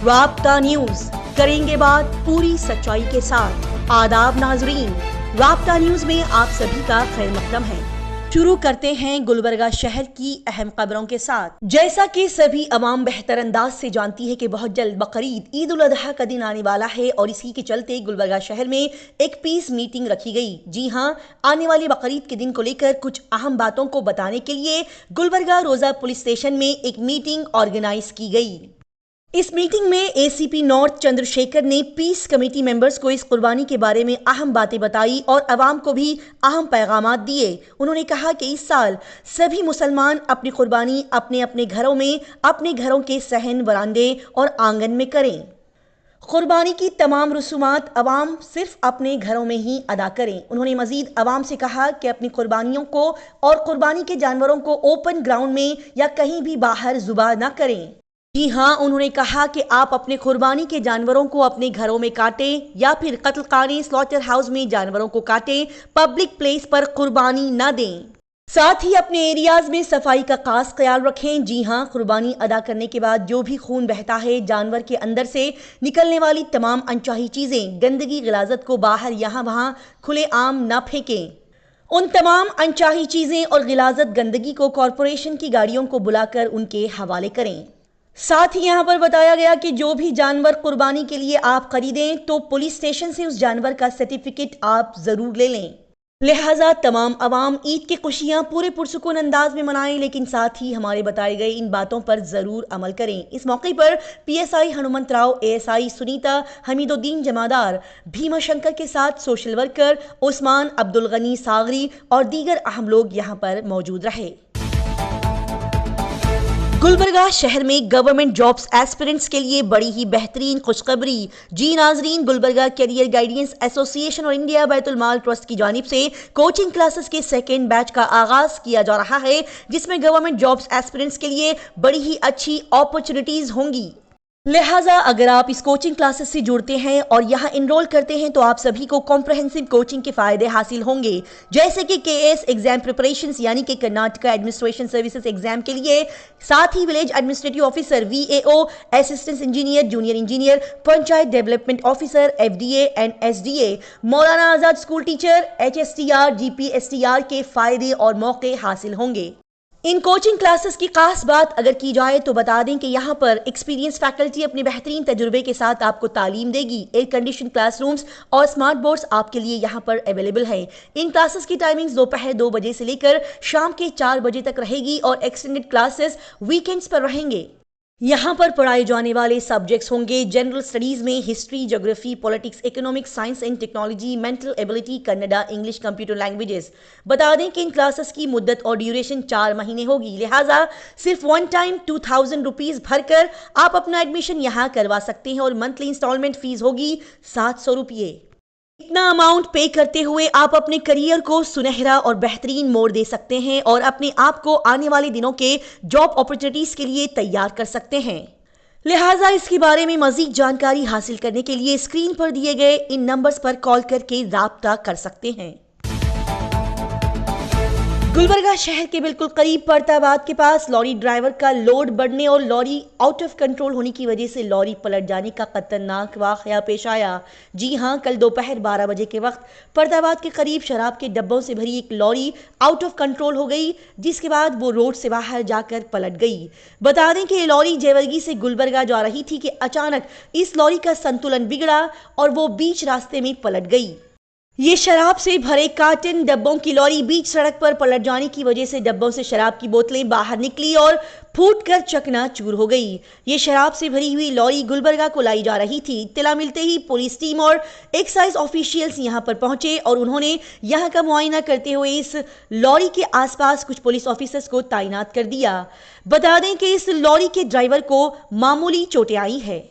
राब्ता न्यूज, करेंगे बात पूरी सच्चाई के साथ। आदाब नाजरीन, राब्ता न्यूज में आप सभी का खैर मकदम है। शुरू करते हैं गुलबर्गा शहर की अहम खबरों के साथ। जैसा कि सभी अवाम बेहतर अंदाज से जानती है कि बहुत जल्द बकरीद ईद उल अजहा का दिन आने वाला है और इसी के चलते गुलबर्गा शहर में एक पीस मीटिंग रखी गई। जी हां, आने वाली बकरीद के दिन को लेकर कुछ अहम बातों को बताने के लिए गुलबर्गा रोजा पुलिस स्टेशन में एक मीटिंग ऑर्गेनाइज की गई। इस मीटिंग में एसीपी नॉर्थ चंद्रशेखर ने पीस कमेटी मेंबर्स को इस कुर्बानी के बारे में अहम बातें बताई और अवाम को भी अहम पैगामात दिए। उन्होंने कहा कि इस साल सभी मुसलमान अपनी कुर्बानी अपने अपने घरों में, अपने घरों के सहन, वरांडे और आंगन में करें। कुर्बानी की तमाम रसूमात अवाम सिर्फ अपने घरों में ही अदा करें। उन्होंने मजीद अवाम से कहा कि अपनी कुर्बानियों को और कुर्बानी के जानवरों को ओपन ग्राउंड में या कहीं भी बाहर जुबा न करें। जी हां, उन्होंने कहा कि आप अपने कुर्बानी के जानवरों को अपने घरों में काटें या फिर कत्लखाने, स्लॉटर हाउस में जानवरों को काटें, पब्लिक प्लेस पर कुर्बानी न दें। साथ ही अपने एरियाज में सफाई का खास ख्याल रखें। जी हां, कुर्बानी अदा करने के बाद जो भी खून बहता है, जानवर के अंदर से निकलने वाली तमाम अनचाही चीजें, गंदगी, गिलाजत को बाहर यहाँ वहाँ खुले आम न फेंकें। उन तमाम अनचाही चीजें और गिलाजत, गंदगी को कॉरपोरेशन की गाड़ियों को बुलाकर उनके हवाले करें। साथ ही यहां पर बताया गया कि जो भी जानवर कुर्बानी के लिए आप खरीदें तो पुलिस स्टेशन से उस जानवर का सर्टिफिकेट आप जरूर ले लें। लिहाजा तमाम अवाम ईद की खुशियां पूरे पुरसुकून अंदाज में मनाएं, लेकिन साथ ही हमारे बताए गए इन बातों पर जरूर अमल करें। इस मौके पर पीएसआई हनुमंत राव, एएसआई सुनीता, हमीदुद्दीन जमादार, भीमा शंकर के साथ सोशल वर्कर उस्मान, अब्दुल गनी सागरी और दीगर अहम लोग यहां पर मौजूद रहे। गुलबर्गा शहर में गवर्नमेंट जॉब्स एस्पिरेंट्स के लिए बड़ी ही बेहतरीन खुशखबरी। जी नाजरीन, गुलबर्गा कैरियर गाइडेंस एसोसिएशन और इंडिया बैतुल माल ट्रस्ट की जानिब से कोचिंग क्लासेस के सेकेंड बैच का आगाज किया जा रहा है, जिसमें गवर्नमेंट जॉब्स एस्पिरेंट्स के लिए बड़ी ही अच्छी अपॉर्चुनिटीज होंगी। लिहाजा अगर आप इस कोचिंग क्लासेस से जुड़ते हैं और यहाँ इनरोल करते हैं तो आप सभी को कॉम्प्रहेंसिव कोचिंग के फायदे हासिल होंगे, जैसे कि केएस एग्जाम प्रिपरेशंस यानी कि कर्नाटका एडमिनिस्ट्रेशन सर्विसेज एग्जाम के लिए, साथ ही village administrative officer, VAO, assistant engineer, junior engineer, panchayat development officer, FDA and SDA, Maulana Azad school teacher, एचएसटीआर, जीपीएसटीआर के फायदे और मौके हासिल होंगे। इन कोचिंग क्लासेस की खास बात अगर की जाए तो बता दें कि यहाँ पर एक्सपीरियंस फैकल्टी अपने बेहतरीन तजुर्बे के साथ आपको तालीम देगी। एयर कंडीशन क्लासरूम्स और स्मार्ट बोर्ड्स आपके लिए यहाँ पर अवेलेबल है। इन क्लासेस की टाइमिंग्स दोपहर 2 बजे से लेकर शाम के 4 बजे तक रहेगी और एक्सटेंडेड क्लासेस वीकेंड्स पर रहेंगे। यहाँ पर पढ़ाए जाने वाले सब्जेक्ट्स होंगे जनरल स्टडीज में history, geography, politics, economics, science and technology, mental ability, Kannada, English, computer languages. बता दें कि इन क्लासेस की मुद्दत और ड्यूरेशन 4 महीने होगी। लिहाजा सिर्फ वन टाइम 2000 रुपीज भरकर आप अपना एडमिशन यहाँ करवा सकते हैं और मंथली इंस्टॉलमेंट फीस होगी 700 रुपये। इतना अमाउंट पे करते हुए आप अपने करियर को सुनहरा और बेहतरीन मोड़ दे सकते हैं और अपने आप को आने वाले दिनों के जॉब अपॉर्चुनिटीज के लिए तैयार कर सकते हैं। लिहाजा इसके बारे में मजीद जानकारी हासिल करने के लिए स्क्रीन पर दिए गए इन नंबर्स पर कॉल करके राब्ता कर सकते हैं। गुलबर्गा शहर के बिल्कुल करीब परताबाद के पास लॉरी ड्राइवर का लोड बढ़ने और लॉरी आउट ऑफ कंट्रोल होने की वजह से लॉरी पलट जाने का खतरनाक वाकया पेश आया। जी हां, कल दोपहर 12 बजे के वक्त परताबाद के करीब शराब के डब्बों से भरी एक लॉरी आउट ऑफ कंट्रोल हो गई, जिसके बाद वो रोड से बाहर जाकर पलट गई। बता दें कि ये लॉरी जेवर्गी से गुलबर्गा जा रही थी कि अचानक इस लॉरी का संतुलन बिगड़ा और वो बीच रास्ते में पलट गई। ये शराब से भरे कार्टन डब्बों की लॉरी बीच सड़क पर पलट जाने की वजह से डब्बों से शराब की बोतलें बाहर निकली और फूटकर चकनाचूर हो गई। ये शराब से भरी हुई लॉरी गुलबर्गा को लाई जा रही थी। इत्तला मिलते ही पुलिस टीम और एक्साइज ऑफिशियल्स यहां पर पहुंचे और उन्होंने यहां का मुआयना करते हुए इस लॉरी के आसपास कुछ पुलिस ऑफिसर्स को तैनात कर दिया। बता दें कि इस लॉरी के ड्राइवर को मामूली चोटें आई है।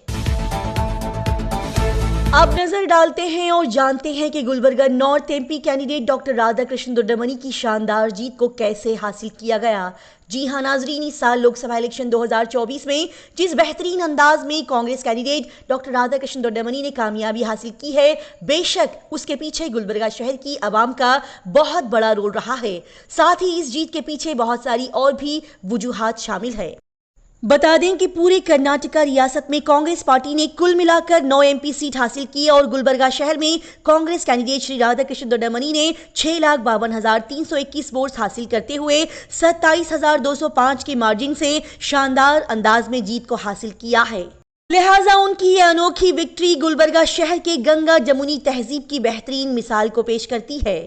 अब नजर डालते हैं और जानते हैं कि Gulbarga north MP candidate doctor Radhakrishna Doddamani की शानदार जीत को कैसे हासिल किया गया। जी हां नाजरीन, इस साल लोकसभा इलेक्शन 2024 में जिस बेहतरीन अंदाज में कांग्रेस कैंडिडेट डॉक्टर राधाकृष्ण दोड्डमनी ने कामयाबी हासिल की है, बेशक उसके पीछे गुलबर्गा शहर की आवाम का बहुत बड़ा रोल रहा है। साथ ही इस जीत के पीछे बहुत सारी और भी वजूहात शामिल है। बता दें कि पूरे कर्नाटका रियासत में कांग्रेस पार्टी ने कुल मिलाकर 9 एमपी सीट हासिल की और गुलबर्गा शहर में कांग्रेस कैंडिडेट श्री राधाकृष्ण दोड्डमनी ने 6,52,321 वोट्स हासिल करते हुए 27,205 के मार्जिन से शानदार अंदाज में जीत को हासिल किया है। लिहाजा उनकी यह अनोखी विक्ट्री गुलबर्गा शहर के गंगा जमुनी तहजीब की बेहतरीन मिसाल को पेश करती है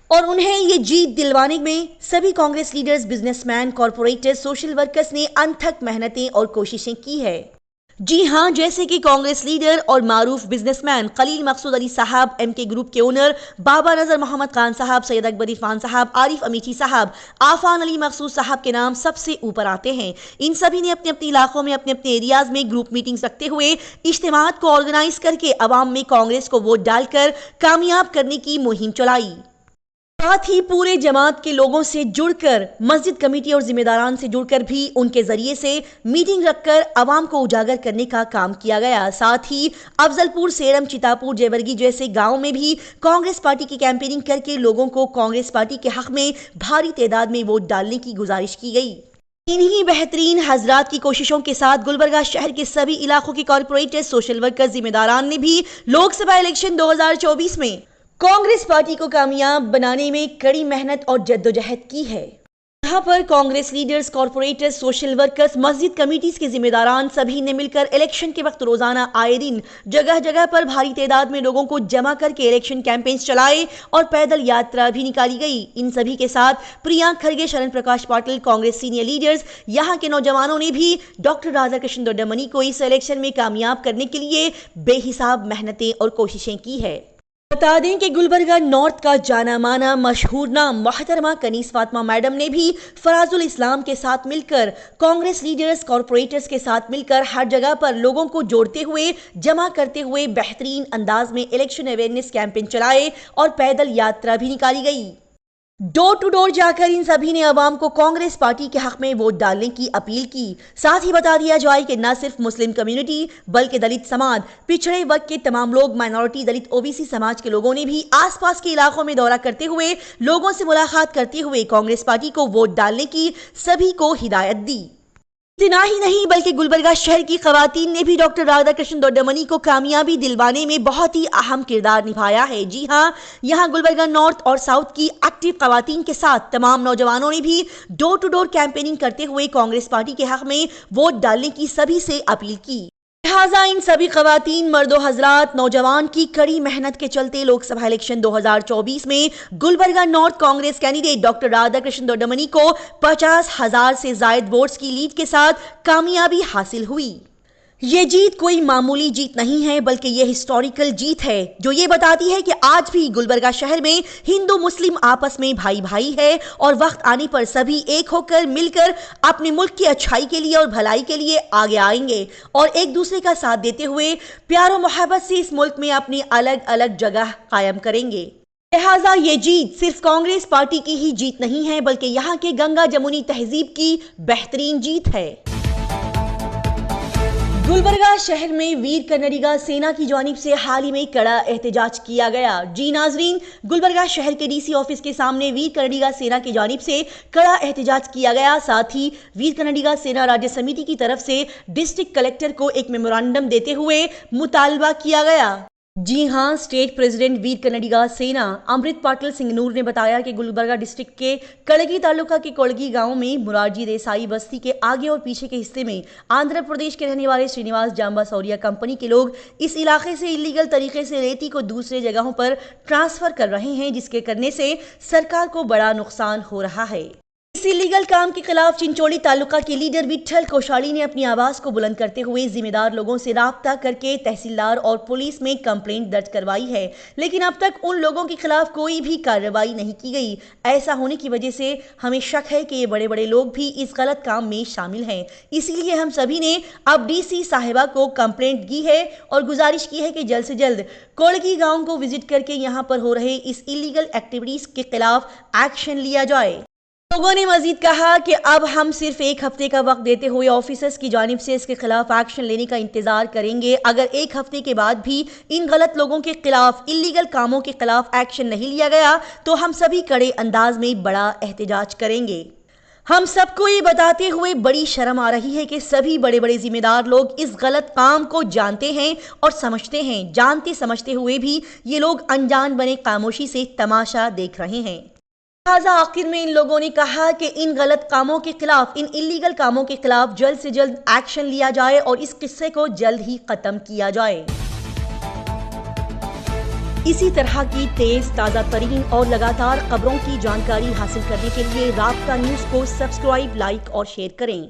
और उन्हें ये जीत दिलवाने में सभी Congress leaders, businessman, corporators, social workers ने अनथक मेहनतें और कोशिशें की है। जी हां, जैसे कि कांग्रेस लीडर और मारूफ बिजनेसमैन खलील मकसूद अली साहब, एमके ग्रुप के ओनर बाबा नजर मोहम्मद खान साहब, सैयद अकबर इरफान साहब, आरिफ अमीठी साहब, आफान अली मकसूद साहब के नाम सबसे ऊपर आते हैं। इन सभी ने अपने अपने इलाकों में अपने अपने एरियाज में ग्रुप मीटिंग्स रखते हुए इज्तिमात को ऑर्गेनाइज करके अवाम में कांग्रेस को वोट डालकर कामयाब करने की मुहिम चलाई। साथ ही पूरे जमात के लोगों से जुड़कर, मस्जिद कमेटी और जिम्मेदारान से जुड़कर भी उनके जरिए से मीटिंग रखकर अवाम को उजागर करने का काम किया गया। साथ ही अफजलपुर, सेरम, चितापुर, जयवर्गी जैसे गांव में भी कांग्रेस पार्टी की कैंपेनिंग करके लोगों को कांग्रेस पार्टी के हक में भारी तादाद में वोट डालने की गुजारिश की गई। इन्हीं बेहतरीन हजरात की कोशिशों के साथ गुलबर्गा शहर के सभी इलाकों के कॉरपोरेटर्स, सोशल वर्कर्स, जिम्मेदारान ने भी लोकसभा इलेक्शन 2024 में कांग्रेस पार्टी को कामयाब बनाने में कड़ी मेहनत और जद्दोजहद की है। यहाँ पर Congress leaders, corporators, social workers, मस्जिद कमेटीज के जिम्मेदारान सभी ने मिलकर इलेक्शन के वक्त रोजाना आए दिन जगह जगह पर भारी तादाद में लोगों को जमा करके इलेक्शन कैंपेन्स चलाए और पैदल यात्रा भी निकाली गई। इन सभी के साथ प्रियांक खरगे, शरण प्रकाश पाटिल, कांग्रेस सीनियर लीडर्स, यहाँ के नौजवानों ने भी डॉक्टर राधाकृष्ण दोड्डमनी को इस इलेक्शन में कामयाब करने के लिए बेहिसाब मेहनतें और कोशिशें की है। बता दें कि गुलबर्गा नॉर्थ का जाना माना मशहूर नाम मोहतरमा कनीस फातिमा मैडम ने भी फराजुल इस्लाम के साथ मिलकर, कांग्रेस लीडर्स, कॉरपोरेटर्स के साथ मिलकर हर जगह पर लोगों को जोड़ते हुए, जमा करते हुए बेहतरीन अंदाज में इलेक्शन अवेयरनेस कैंपेन चलाए और पैदल यात्रा भी निकाली गई। डोर टू डोर जाकर इन सभी ने अवाम को कांग्रेस पार्टी के हक में वोट डालने की अपील की। साथ ही बता दिया जाए कि न सिर्फ मुस्लिम कम्युनिटी बल्कि दलित समाज, पिछड़े वर्ग के तमाम लोग, माइनॉरिटी, दलित, ओबीसी समाज के लोगों ने भी आसपास के इलाकों में दौरा करते हुए लोगों से मुलाकात करते हुए कांग्रेस पार्टी को वोट डालने की सभी को हिदायत दी। इतना ही नहीं बल्कि गुलबर्गा शहर की खवातीन ने भी डॉक्टर राधाकृष्ण दोड्डमनी को कामयाबी दिलवाने में बहुत ही अहम किरदार निभाया है। जी हां, यहां गुलबर्गा नॉर्थ और साउथ की एक्टिव खवातीन के साथ तमाम नौजवानों ने भी डोर टू डोर कैंपेनिंग करते हुए कांग्रेस पार्टी के हक में वोट डालने की सभी से अपील की। लिहाजा इन सभी खवातीन, मर्दो हजरात, नौजवान की कड़ी मेहनत के चलते लोकसभा इलेक्शन 2024 में Gulbarga north Congress candidate doctor Radhakrishna Doddamani को 50,000 से जायद वोट्स की लीड के साथ कामयाबी हासिल हुई। ये जीत कोई मामूली जीत नहीं है बल्कि ये हिस्टोरिकल जीत है जो ये बताती है कि आज भी गुलबर्गा शहर में हिंदू मुस्लिम आपस में भाई भाई है और वक्त आने पर सभी एक होकर मिलकर अपने मुल्क की अच्छाई के लिए और भलाई के लिए आगे आएंगे और एक दूसरे का साथ देते हुए प्यार और मोहब्बत से इस मुल्क में अपनी अलग अलग जगह कायम करेंगे। लिहाजा ये जीत सिर्फ कांग्रेस पार्टी की ही जीत नहीं है बल्कि यहाँ के गंगा जमुनी तहजीब की बेहतरीन जीत है। गुलबर्गा शहर में वीर कन्नडिगा सेना की जानिब से हाल ही में कड़ा एहतजाज किया गया। जी नाजरीन, गुलबर्गा शहर के डीसी ऑफिस के सामने वीर कन्नडिगा सेना की जानिब से कड़ा एहतजाज किया गया। साथ ही वीर कन्नडिगा सेना राज्य समिति की तरफ से डिस्ट्रिक्ट कलेक्टर को एक मेमोरेंडम देते हुए मुतालबा किया गया। जी हां, स्टेट प्रेसिडेंट वीर कन्नडिगा सेना अमृत पाटिल सिंगनूर ने बताया कि गुलबर्गा डिस्ट्रिक्ट के कड़गी तालुका के कोड़गी गांव में मुरारजी देसाई बस्ती के आगे और पीछे के हिस्से में आंध्र प्रदेश के रहने वाले श्रीनिवास जांबा सौरिया कंपनी के लोग इस इलाके से इलीगल तरीके से रेती को दूसरे जगहों पर ट्रांसफर कर रहे हैं, जिसके करने से सरकार को बड़ा नुकसान हो रहा है। इस इलीगल काम के खिलाफ चिंचोली तालुका के लीडर विठल कोशाली ने अपनी आवाज को बुलंद करते हुए जिम्मेदार लोगों से राब्ता करके तहसीलदार और पुलिस में कंप्लेंट दर्ज करवाई है, लेकिन अब तक उन लोगों के खिलाफ कोई भी कार्रवाई नहीं की गई। ऐसा होने की वजह से हमें शक है कि ये बड़े बड़े लोग भी इस गलत काम में शामिल हैं। इसीलिए हम सभी ने अब डीसी साहिबा को कंप्लेंट की है और गुजारिश की है कि जल्द से जल्द कोड़गी गाँव को विजिट करके यहाँ पर हो रहे इस इलीगल एक्टिविटीज के खिलाफ एक्शन लिया जाए। लोगों ने मजीद कहा कि अब हम सिर्फ एक हफ्ते का वक्त देते हुए ऑफिसर्स की जानिब से इसके खिलाफ एक्शन लेने का इंतजार करेंगे। अगर एक हफ्ते के बाद भी इन गलत लोगों के खिलाफ, इलीगल कामों के खिलाफ एक्शन नहीं लिया गया तो हम सभी कड़े अंदाज में बड़ा एहतजाज करेंगे। हम सबको ये बताते हुए बड़ी शर्म आ रही है कि सभी बड़े बड़े जिम्मेदार लोग इस गलत काम को जानते हैं और समझते हैं। जानते समझते हुए भी ये लोग अनजान बने खामोशी से तमाशा देख रहे हैं। लिहाजा आखिर में इन लोगों ने कहा कि इन गलत कामों के खिलाफ, इन इलीगल कामों के खिलाफ जल्द से जल्द एक्शन लिया जाए और इस किस्से को जल्द ही खत्म किया जाए। इसी तरह की तेज ताज़ा तरीन और लगातार खबरों की जानकारी हासिल करने के लिए राब्ता न्यूज़ को सब्सक्राइब, लाइक और शेयर करें।